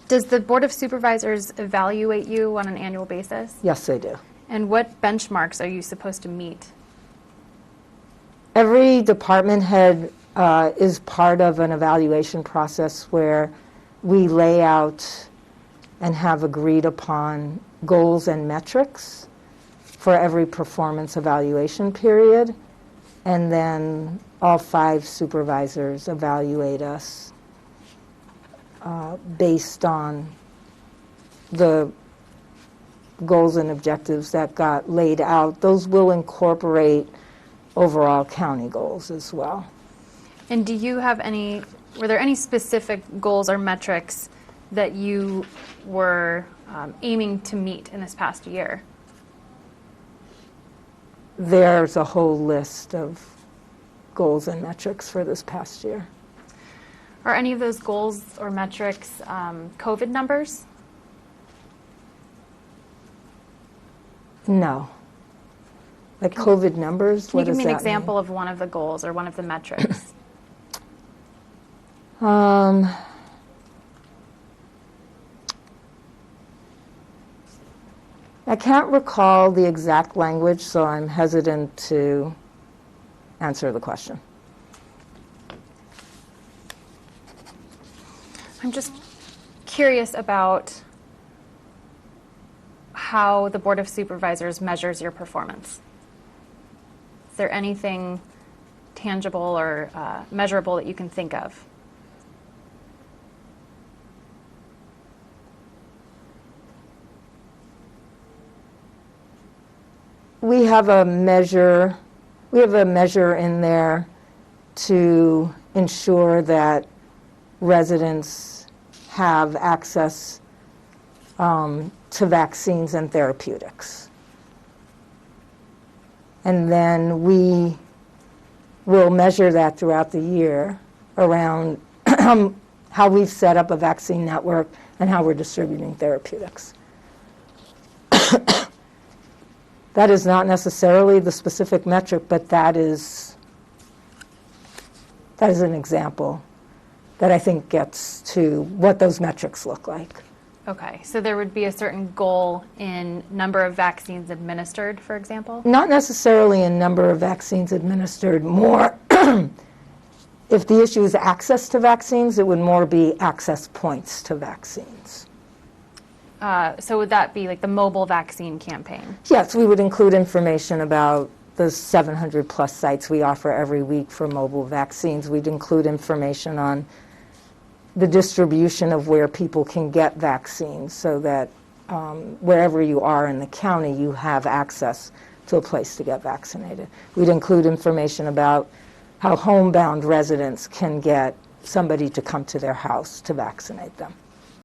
Does the Board of Supervisors evaluate you on an annual basis? Yes, they do. And what benchmarks are you supposed to meet? Every department head is part of an evaluation process where we lay out and have agreed upon goals and metrics for every performance evaluation period. And then all 5 supervisors evaluate us based on the goals and objectives that got laid out. Those will incorporate overall county goals as well. And do you have were there any specific goals or metrics that you were aiming to meet in this past year? There's a whole list of goals and metrics for this past year. Are any of those goals or metrics COVID numbers? No. Like COVID numbers? Can you give me an example of one of the goals or one of the metrics? I can't recall the exact language, so I'm hesitant to answer the question. I'm just curious about how the Board of Supervisors measures your performance. Is there anything tangible or measurable that you can think of? We have a measure in there to ensure that residents have access to vaccines and therapeutics. And then we will measure that throughout the year around how we've set up a vaccine network and how we're distributing therapeutics. That is not necessarily the specific metric, but that is an example that I think gets to what those metrics look like. Okay, so there would be a certain goal in number of vaccines administered, for example? Not necessarily in number of vaccines administered. More, if the issue is access to vaccines, it would more be access points to vaccines. So would that be like the mobile vaccine campaign? Yes, we would include information about the 700 plus sites we offer every week for mobile vaccines. We'd include information on the distribution of where people can get vaccines so that wherever you are in the county, you have access to a place to get vaccinated. We'd include information about how homebound residents can get somebody to come to their house to vaccinate them.